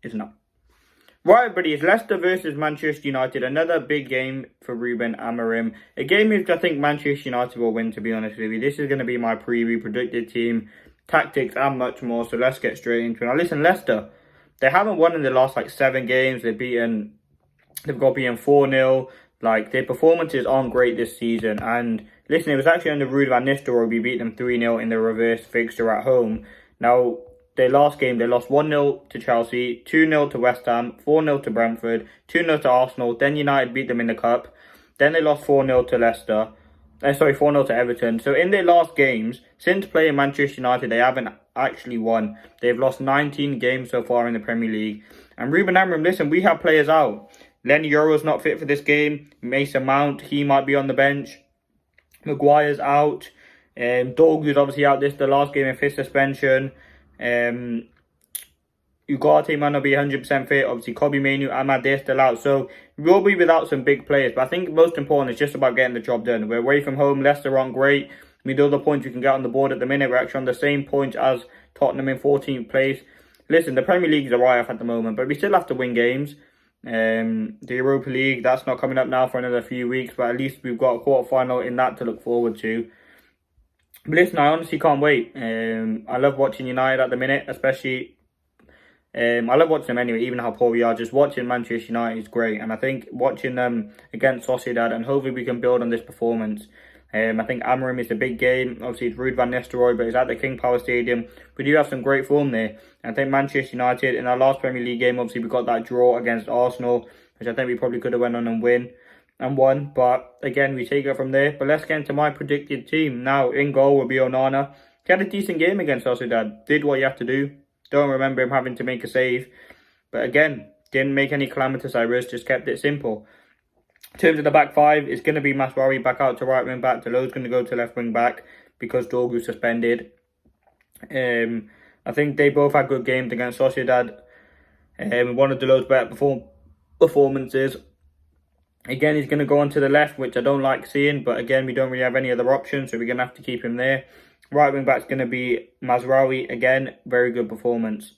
It's not. Right, buddy, it's Leicester versus Manchester United. Another big game for Ruben Amorim. A game which I think Manchester United will win, to be honest with you. This is going to be my preview, predicted team, tactics, and much more. So let's get straight into it. Now, listen, Leicester, they haven't won in the last, 7 games. They've got beaten 4-0. Like, their performances aren't great this season. And, listen, it was actually under Ruud van Nistelrooy we beat them 3-0 in the reverse fixture at home. Now, their last game, they lost 1-0 to Chelsea, 2-0 to West Ham, 4-0 to Brentford, 2-0 to Arsenal. Then United beat them in the Cup. Then they lost 4-0 to Leicester. 4-0 to Everton. So in their last games, since playing Manchester United, they haven't actually won. They've lost 19 games so far in the Premier League. And Ruben Amorim, listen, we have players out. Lenny Yoro's not fit for this game. Mason Mount, he might be on the bench. Maguire's out. Dorgu's obviously out the last game of his suspension. Ugarte might not be 100% fit. Obviously, Kobe Mainoo, Ahmad, they're still out. So, we'll be without some big players. But I think most important is just about getting the job done. We're away from home. Leicester aren't great. I mean, the other points we can get on the board at the minute, we're actually on the same points as Tottenham in 14th place. Listen, the Premier League is a write-off at the moment, but we still have to win games. The Europa League, that's not coming up now for another few weeks, but at least we've got a quarter-final in that to look forward to. But listen, I honestly can't wait. I love watching United at the minute, especially. I love watching them anyway, even how poor we are. Just watching Manchester United is great. And I think watching them against Sociedad, and hopefully we can build on this performance. I think Amorim is a big game. Obviously, it's Ruud van Nistelrooy, but it's at the King Power Stadium. We do have some great form there. I think Manchester United, in our last Premier League game, obviously we got that draw against Arsenal, which I think we probably could have went on and won. But again, we take it from there. But let's get into my predicted team. Now, in goal will be Onana. He had a decent game against Sociedad. Did what you have to do. Don't remember him having to make a save. But again, didn't make any calamitous errors. Just kept it simple. In terms of the back five, it's going to be Masraoui back out to right wing back. Delo's going to go to left wing back because Dorgu's suspended. I think they both had good games against Sociedad. One of Delo's better performances. Again, he's going to go on to the left, which I don't like seeing. But again, we don't really have any other options, so we're going to have to keep him there. Right wing back's going to be Masraoui. Again, very good performance.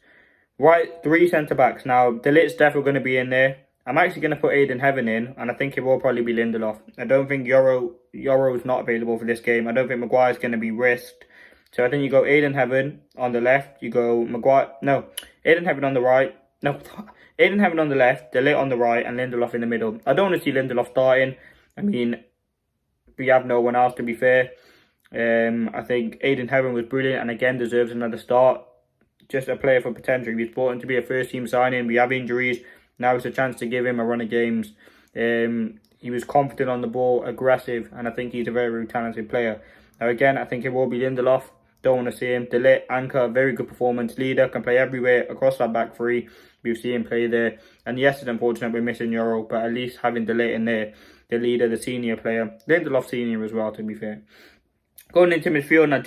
Right, 3 centre-backs. Now, De Ligt's definitely going to be in there. I'm actually going to put Ayden in, and I think it will probably be Lindelof. I don't think Yoro is not available for this game. I don't think Maguire's going to be risked. So I think you go Ayden on the left. You go Ayden on the right. No, Ayden on the left, De Ligt on the right, and Lindelof in the middle. I don't want to see Lindelof starting. I mean, we have no one else, to be fair. I think Ayden was brilliant and again deserves another start. Just a player for potential. He's brought in to be a first-team signing. We have injuries. Now it's a chance to give him a run of games. He was confident on the ball, aggressive, and I think he's a very, very talented player. Now again, I think it will be Lindelof. Don't want to see him. De Ligt, anchor, very good performance. Leader, can play everywhere across that back three. We've seen him play there. And yes, it's unfortunate we're missing Yoro, but at least having De Ligt in there, the leader, the senior player. Lindelof senior as well, to be fair. Going into midfield now,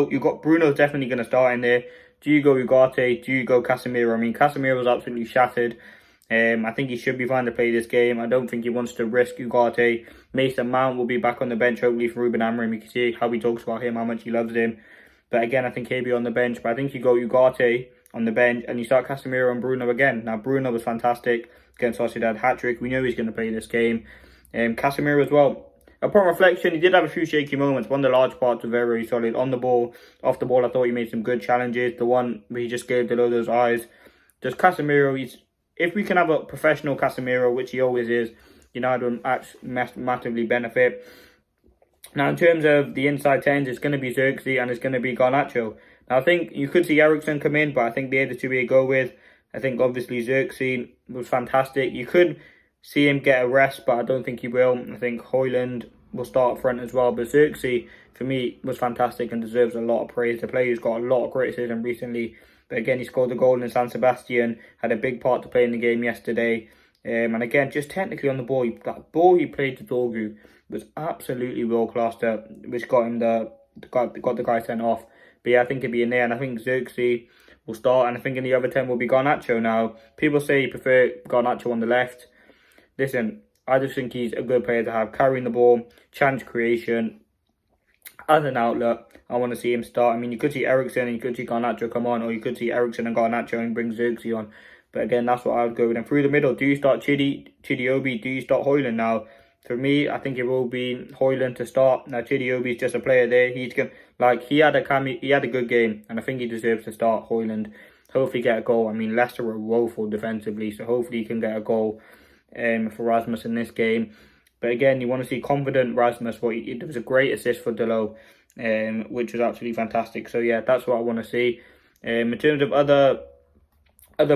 you've got Bruno's definitely going to start in there. Do you go Ugarte? Do you go Casemiro? I mean, Casemiro was absolutely shattered. I think he should be fine to play this game. I don't think he wants to risk Ugarte. Mason Mount will be back on the bench, hopefully, for Ruben Amorim. You can see how he talks about him, how much he loves him. But again, I think he'll be on the bench. But I think you go Ugarte on the bench and you start Casemiro and Bruno again. Now, Bruno was fantastic against Sociedad, hat-trick. We know he's going to play this game. Casemiro as well. Upon reflection, he did have a few shaky moments. One of the large parts were very, very solid. On the ball, off the ball, I thought he made some good challenges. The one where he just gave Delo those eyes. Just Casemiro, if we can have a professional Casemiro, which he always is, United will massively benefit. Now, in terms of the inside 10s, it's going to be Xerxes and it's going to be Garnacho. Now, I think you could see Eriksen come in, but I think they're the two we go with. I think, obviously, Xerxes was fantastic. You could see him get a rest, but I don't think he will. I think Højlund will start up front as well. But Xerxes, for me, was fantastic and deserves a lot of praise. The player who's got a lot of criticism recently. But again, he scored the goal in San Sebastian, had a big part to play in the game yesterday. And again, just technically on the ball, that ball he played to Dorgu was absolutely world-class, which got him got the guy sent off. But yeah, I think he'll be in there, and I think Xerxes will start, and I think in the other 10 will be Garnacho. Now, people say you prefer Garnacho on the left. Listen, I just think he's a good player to have, carrying the ball, chance creation, as an outlet. I want to see him start. I mean, you could see Eriksen and you could see Garnacho come on, or you could see Eriksen and Garnacho and bring Xerxes on. But again, that's what I would go with. And through the middle, do you start Chidiyobi? Do you start Højlund now? For me, I think it will be Højlund to start. Now, Chidiyobi is just a player there. He's gonna, like, he had a good game, and I think he deserves to start Højlund. Hopefully get a goal. I mean, Leicester were woeful defensively, so hopefully he can get a goal for Rasmus in this game. But again, you want to see confident Rasmus. There was a great assist for Delo, which was absolutely fantastic. So yeah, that's what I want to see. In terms of other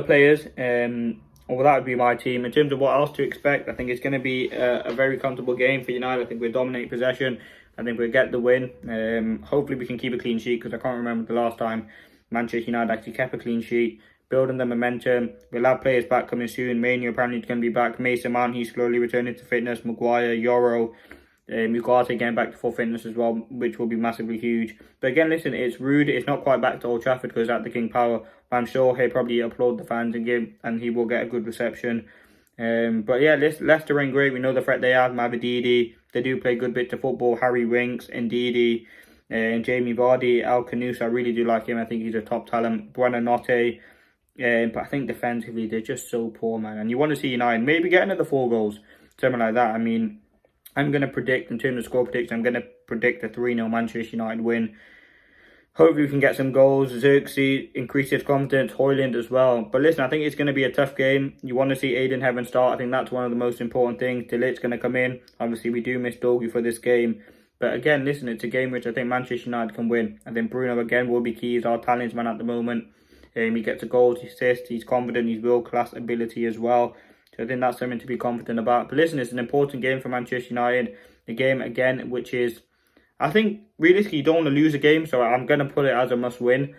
players, well, that would be my team. In terms of what else to expect, I think it's going to be a very comfortable game for United. I think we'll dominate possession. I think we'll get the win. Hopefully we can keep a clean sheet, because I can't remember the last time Manchester United actually kept a clean sheet. Building the momentum. We'll have players back coming soon. Mania apparently going to be back. Mason Mount, he's slowly returning to fitness. Maguire, Yoro, Ugarte getting back to full fitness as well, which will be massively huge. But again, listen, it's rude. It's not quite back to Old Trafford because at the King Power, I'm sure he'll probably applaud the fans and he will get a good reception. But yeah, Leicester ain't great. We know the threat they have. Mavididi, they do play good bits of football. Harry Winks, Ndidi, and Jamie Vardy, Al Canus, I really do like him. I think he's a top talent. Buonanotte. But I think defensively, they're just so poor, man. And you want to see United maybe get another 4 goals, something like that. I mean, I'm going to predict, in terms of score prediction, I'm going to predict a 3-0 Manchester United win. Hopefully we can get some goals. Xerxes increase his confidence, Højlund as well. But listen, I think it's going to be a tough game. You want to see Ayden Heaven start. I think that's one of the most important things. De Ligt's going to come in. Obviously, we do miss Dorgu for this game. But again, listen, it's a game which I think Manchester United can win. I think Bruno, again, will be key. He's our talisman at the moment. He gets a goal, he assists, he's confident, he's world-class ability as well. So I think that's something to be confident about. But listen, it's an important game for Manchester United. A game, again, which is, I think, realistically, you don't want to lose a game. So I'm going to put it as a must-win.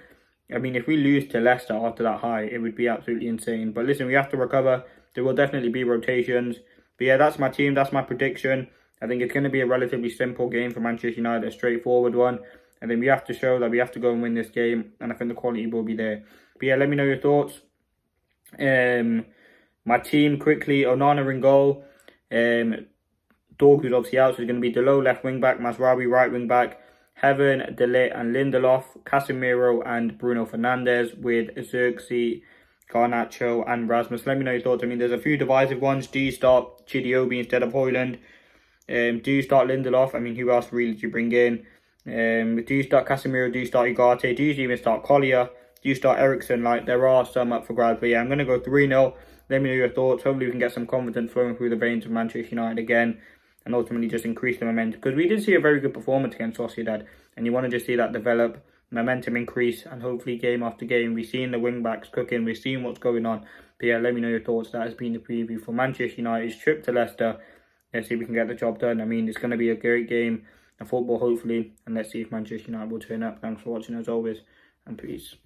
I mean, if we lose to Leicester after that high, it would be absolutely insane. But listen, we have to recover. There will definitely be rotations. But yeah, that's my team. That's my prediction. I think it's going to be a relatively simple game for Manchester United, a straightforward one. And then we have to show that we have to go and win this game. And I think the quality will be there. But yeah, let me know your thoughts. My team, quickly, Onana in goal. Dorgu's obviously out, so it's going to be Delo left wing back, Masraoui right wing back, Heaven, De Ligt and Lindelof, Casemiro and Bruno Fernandes with Xerxes, Garnacho and Rasmus. Let me know your thoughts. I mean, there's a few divisive ones. Do you start Chidiyobi instead of Højlund? Do you start Lindelof? I mean, who else really do you bring in? Do you start Casemiro? Do you start Ugarte? Do you even start Collier? Do you start Ericsson? Like, there are some up for grabs. But yeah, I'm going to go 3-0. Let me know your thoughts. Hopefully we can get some confidence flowing through the veins of Manchester United again. And ultimately just increase the momentum. Because we did see a very good performance against Sociedad. And you want to just see that develop, momentum increase. And hopefully game after game, we've seen the wing-backs cooking. We've seen what's going on. But yeah, let me know your thoughts. That has been the preview for Manchester United's trip to Leicester. Let's see if we can get the job done. I mean, it's going to be a great game of football, hopefully. And let's see if Manchester United will turn up. Thanks for watching as always. And peace.